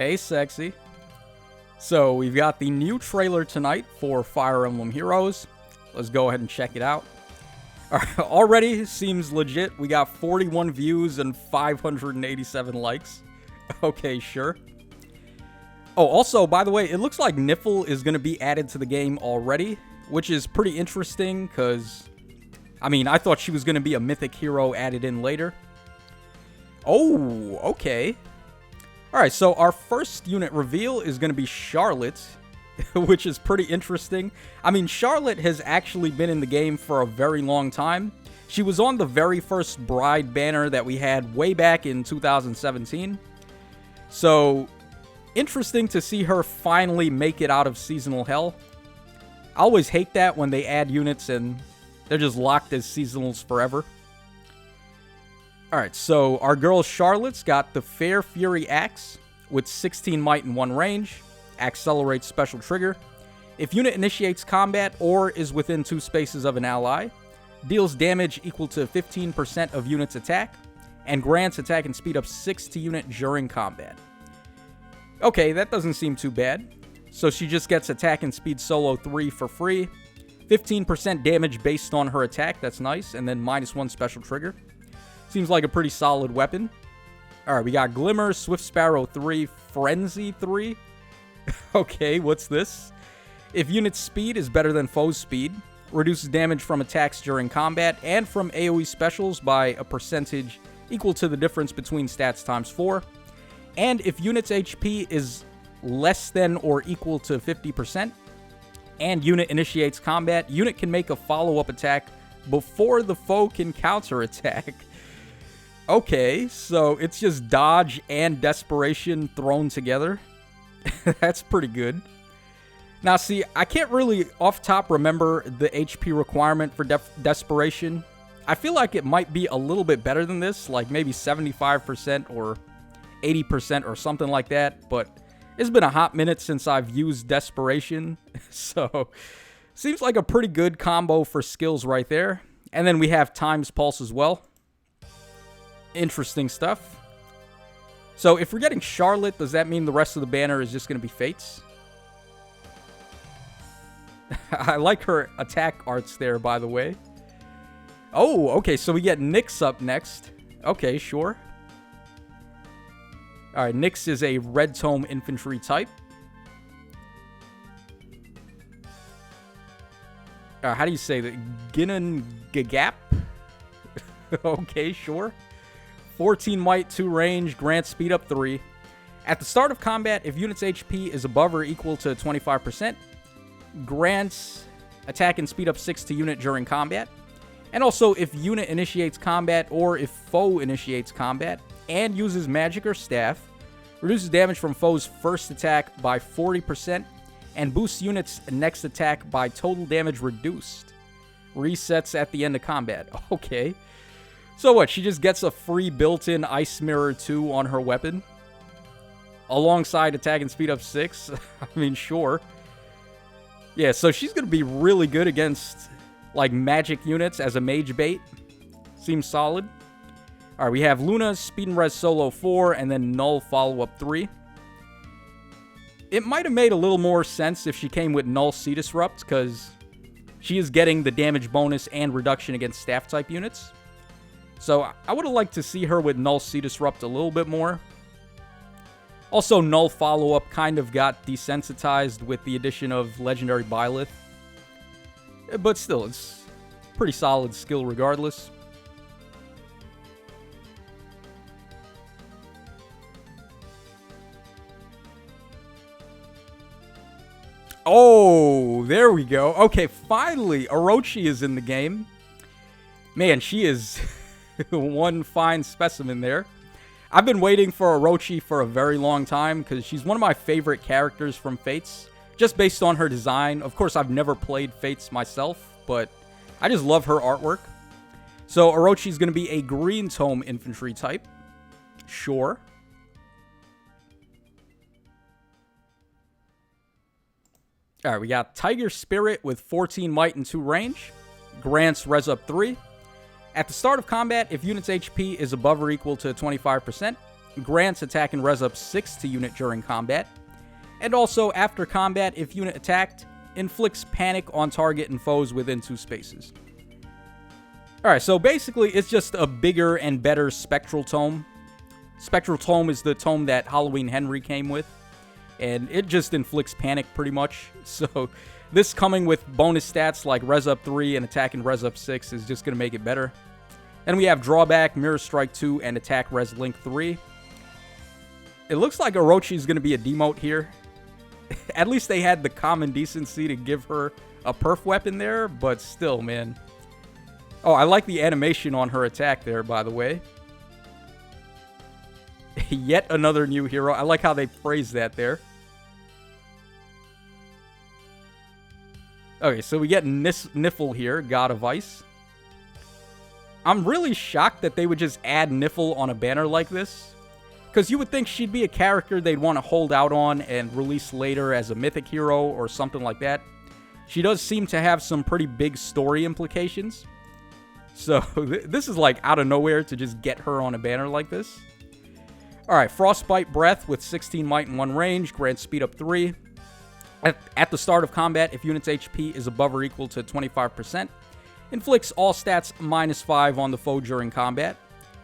Hey, sexy. So, we've got the new trailer tonight for Fire Emblem Heroes. Let's go ahead and check it out. Already seems legit. We got 41 views and 587 likes. Okay, sure. Oh, also, by the way, it looks like Nifl is going to be added to the game already, which is pretty interesting because, I mean, I thought she was going to be a mythic hero added in later. Oh, okay. Alright, so our first unit reveal is going to be Charlotte, which is pretty interesting. I mean, Charlotte has actually been in the game for a very long time. She was on the very first Bride banner that we had way back in 2017. So, interesting to see her finally make it out of seasonal hell. I always hate that when they add units and they're just locked as seasonals forever. Alright, so our girl Charlotte's got the Fair Fury Axe with 16 might and 1 range. Accelerates special trigger. If unit initiates combat or is within 2 spaces of an ally, deals damage equal to 15% of unit's attack, and grants attack and speed up 6 to unit during combat. Okay, that doesn't seem too bad. So she just gets attack and speed solo 3 for free. 15% damage based on her attack, that's nice, and then -1 special trigger. Seems like a pretty solid weapon. Alright, we got Glimmer, Swift Sparrow 3, Frenzy 3. Okay, what's this? If unit's speed is better than foe's speed, reduces damage from attacks during combat and from AoE specials by a percentage equal to the difference between stats times 4. And if unit's HP is less than or equal to 50%, and unit initiates combat, unit can make a follow-up attack before the foe can counterattack. Okay, so it's just dodge and desperation thrown together. That's pretty good. Now, see, I can't really off top remember the HP requirement for desperation. I feel like it might be a little bit better than this, like maybe 75% or 80% or something like that, but it's been a hot minute since I've used desperation, so seems like a pretty good combo for skills right there. And then we have Time's Pulse as well. Interesting stuff. So if we're getting Charlotte, does that mean the rest of the banner is just going to be Fates? I like her attack arts there, by the way. Oh, okay, so we get Nyx up next. Okay, sure. Alright, Nyx is a Red Tome infantry type. How do you say that? Ginnan Gagap? Okay, sure. 14 might, 2 range, grants speed up 3. At the start of combat, if unit's HP is above or equal to 25%, grants attack and speed up 6 to unit during combat. And also, if unit initiates combat or if foe initiates combat and uses magic or staff, reduces damage from foe's first attack by 40% and boosts unit's next attack by total damage reduced. Resets at the end of combat. Okay. So what, she just gets a free built-in Ice Mirror 2 on her weapon? Alongside attack and speed up 6? I mean, sure. Yeah, so she's going to be really good against, like, magic units as a mage bait. Seems solid. Alright, we have Luna, Speed and Res Solo 4, and then Null Follow-Up 3. It might have made a little more sense if she came with Null Sea Disrupt, because she is getting the damage bonus and reduction against staff-type units. So I would have liked to see her with Null Sea Disrupt a little bit more. Also, Null Follow-Up kind of got desensitized with the addition of Legendary Byleth. But still, it's pretty solid skill regardless. Oh, there we go. Okay, finally, Orochi is in the game. Man, she is one fine specimen there. I've been waiting for Orochi for a very long time because she's one of my favorite characters from Fates, just based on her design. Of course, I've never played Fates myself, but I just love her artwork. So Orochi's going to be a Green Tome infantry type. Sure. Alright, we got Tiger Spirit with 14 might and 2 range. Grants res up 3. At the start of combat, if unit's HP is above or equal to 25%, grants attack and res up 6 to unit during combat. And also, after combat, if unit attacked, inflicts panic on target and foes within 2 spaces. Alright, so basically, it's just a bigger and better Spectral Tome. Spectral Tome is the tome that Halloween Henry came with, and it just inflicts panic pretty much. So, this coming with bonus stats like res up 3 and attack and res up 6 is just going to make it better. Then we have drawback, Mirror Strike 2, and attack res link 3. It looks like Orochi is going to be a demote here. At least they had the common decency to give her a perf weapon there, but still, man. Oh, I like the animation on her attack there, by the way. Yet another new hero. I like how they phrased that there. Okay, so we get Nifl here, God of Ice. I'm really shocked that they would just add Nifl on a banner like this. Because you would think she'd be a character they'd want to hold out on and release later as a mythic hero or something like that. She does seem to have some pretty big story implications. So this is like out of nowhere to just get her on a banner like this. Alright, Frostbite Breath with 16 might and 1 range, grants speed up 3. At the start of combat, if unit's HP is above or equal to 25%, inflicts all stats -5 on the foe during combat.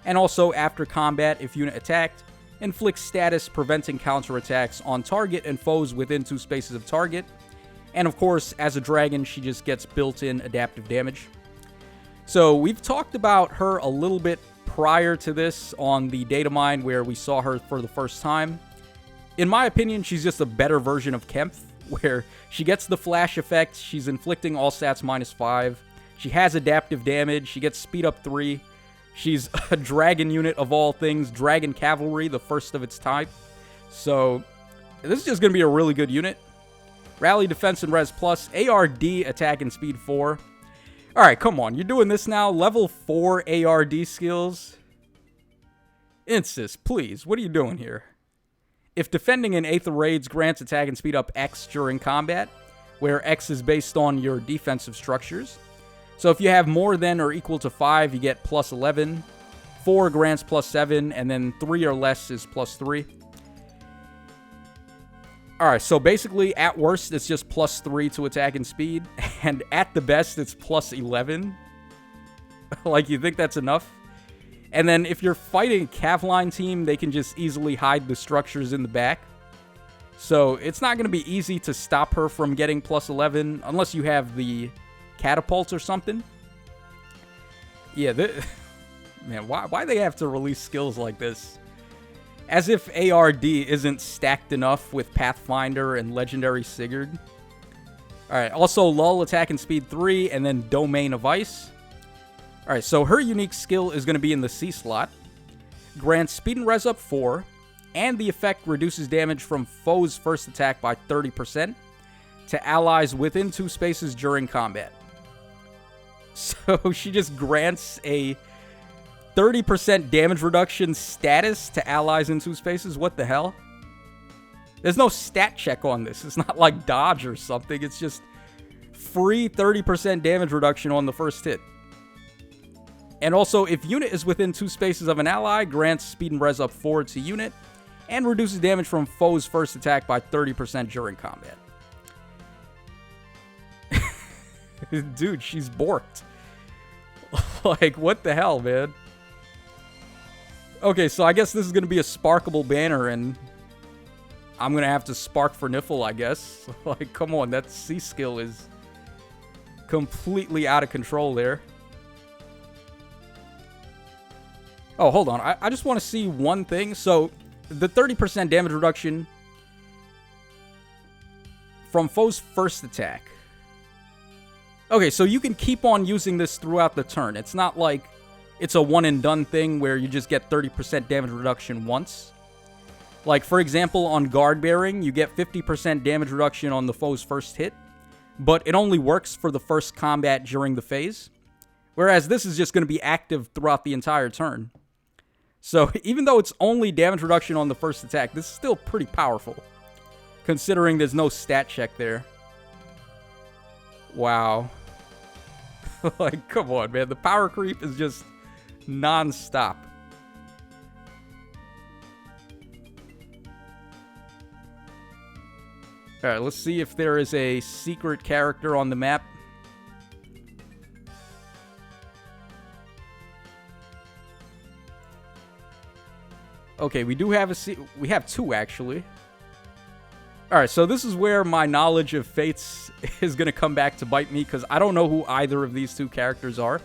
And also, after combat, if unit attacked, inflicts status preventing counterattacks on target and foes within 2 spaces of target. And of course, as a dragon, she just gets built-in adaptive damage. So, we've talked about her a little bit prior to this on the data mine where we saw her for the first time. In my opinion, she's just a better version of Kempf, where she gets the flash effect, she's inflicting all stats -5, she has adaptive damage, she gets speed up 3, she's a dragon unit of all things, Dragon Cavalry, the first of its type. So, this is just going to be a really good unit. Rally, Defense, and Res Plus, ARD, Attack, and Speed 4. Alright, come on, you're doing this now? Level 4 ARD skills? Insys, please, what are you doing here? If defending in Aether Raids, grants attack and speed up X during combat, where X is based on your defensive structures. So if you have more than or equal to 5, you get +11. 4 grants +7, and then 3 or less is +3. Alright, so basically, at worst, it's just +3 to attack and speed, and at the best, it's +11. Like, you think that's enough? And then if you're fighting a Cavline team, they can just easily hide the structures in the back. So it's not going to be easy to stop her from getting +11, unless you have the catapults or something. Yeah, man, why they have to release skills like this? As if ARD isn't stacked enough with Pathfinder and Legendary Sigurd. Alright, also Lull, Attack, and Speed 3, and then Domain of Ice. Alright, so her unique skill is going to be in the C slot. Grants Speed and Res up 4, and the effect reduces damage from foes' first attack by 30% to allies within 2 spaces during combat. So she just grants a 30% damage reduction status to allies in 2 spaces? What the hell? There's no stat check on this. It's not like dodge or something. It's just free 30% damage reduction on the first hit. And also, if unit is within 2 spaces of an ally, grants speed and res up 4 to unit, and reduces damage from foe's first attack by 30% during combat. Dude, she's borked. Like, what the hell, man? Okay, so I guess this is going to be a sparkable banner, and I'm going to have to spark for Nifl, I guess. Like, come on, that C skill is completely out of control there. Oh, hold on. I just want to see one thing. So, the 30% damage reduction from foe's first attack. Okay, so you can keep on using this throughout the turn. It's not like it's a one-and-done thing where you just get 30% damage reduction once. Like, for example, on Guard Bearing, you get 50% damage reduction on the foe's first hit, but it only works for the first combat during the phase. Whereas this is just going to be active throughout the entire turn. So, even though it's only damage reduction on the first attack, this is still pretty powerful, considering there's no stat check there. Wow. Like, come on, man. The power creep is just non-stop. Alright, let's see if there is a secret character on the map. Okay, we do have we have two, actually. Alright, so this is where my knowledge of Fates is going to come back to bite me, because I don't know who either of these two characters are.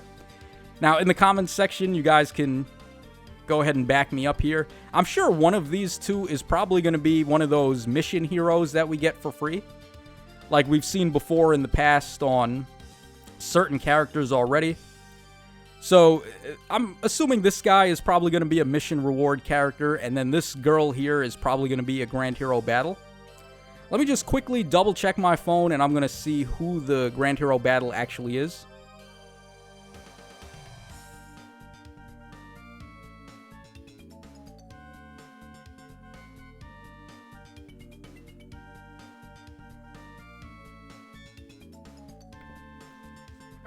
Now, in the comments section, you guys can go ahead and back me up here. I'm sure one of these two is probably going to be one of those mission heroes that we get for free, like we've seen before in the past on certain characters already. So, I'm assuming this guy is probably going to be a mission reward character, and then this girl here is probably going to be a Grand Hero Battle. Let me just quickly double check my phone, and I'm going to see who the Grand Hero Battle actually is.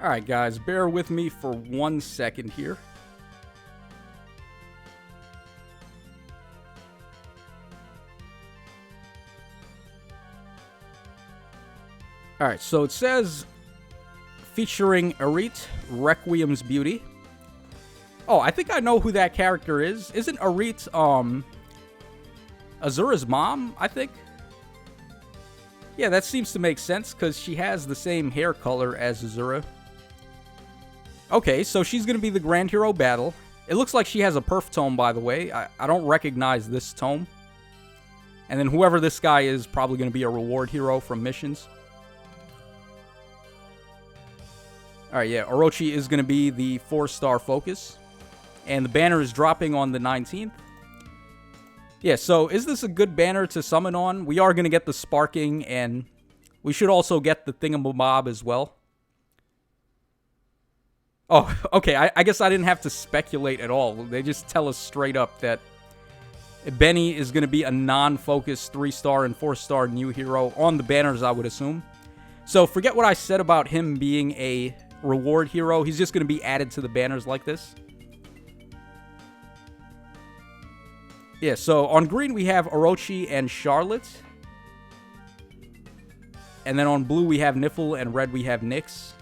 Alright guys, bear with me for 1 second here. Alright, so it says featuring Orochi, Requiem's Beauty. Oh, I think I know who that character is. Isn't Orochi, Azura's mom, I think? Yeah, that seems to make sense, because she has the same hair color as Azura. Okay, so she's going to be the Grand Hero Battle. It looks like she has a perf tome, by the way. I don't recognize this tome. And then whoever this guy is, probably going to be a reward hero from missions. Alright, yeah, Orochi is going to be the 4-star focus. And the banner is dropping on the 19th. Yeah, so is this a good banner to summon on? We are going to get the sparking, and we should also get the thingamabob as well. Oh, okay, I guess I didn't have to speculate at all. They just tell us straight up that Benny is going to be a non-focused 3-star and 4-star new hero on the banners, I would assume. So forget what I said about him being a reward hero. He's just going to be added to the banners like this. Yeah, so on green we have Orochi and Charlotte. And then on blue we have Nifl, and red we have Nyx.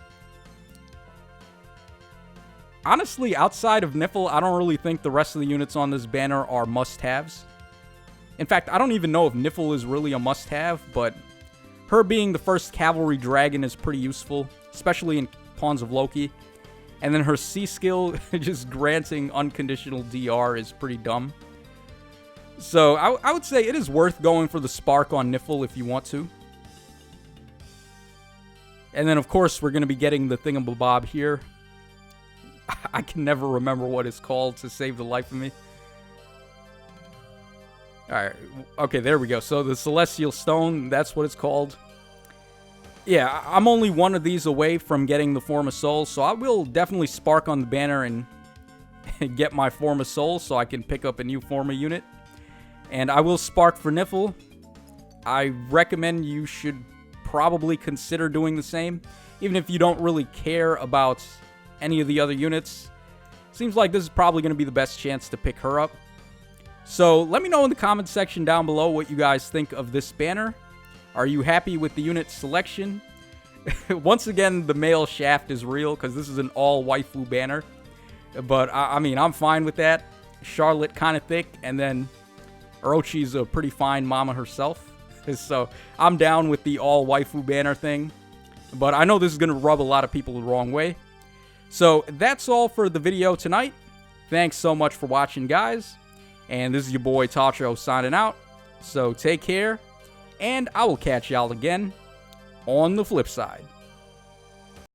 Honestly, outside of Nifl, I don't really think the rest of the units on this banner are must-haves. In fact, I don't even know if Nifl is really a must-have, but her being the first cavalry dragon is pretty useful, especially in Pawns of Loki. And then her C skill, just granting unconditional DR, is pretty dumb. So, I would say it is worth going for the spark on Nifl if you want to. And then, of course, we're going to be getting the thingamabob here. I can never remember what it's called to save the life of me. Alright, okay, there we go. So the Celestial Stone, that's what it's called. Yeah, I'm only one of these away from getting the Form of Soul, so I will definitely spark on the banner and get my Form of Soul so I can pick up a new Forma unit. And I will spark for Nifl. I recommend you should probably consider doing the same, even if you don't really care about any of the other units. Seems like this is probably going to be the best chance to pick her up. So let me know in the comments section down below what you guys think of this banner. Are you happy with the unit selection? Once again, the male shaft is real because this is an all waifu banner. But I mean, I'm fine with that. Charlotte kind of thick, and then Orochi's a pretty fine mama herself. So I'm down with the all waifu banner thing. But I know this is going to rub a lot of people the wrong way. So that's all for the video tonight. Thanks so much for watching, guys. And this is your boy Tacho signing out. So take care, and I will catch y'all again on the flip side.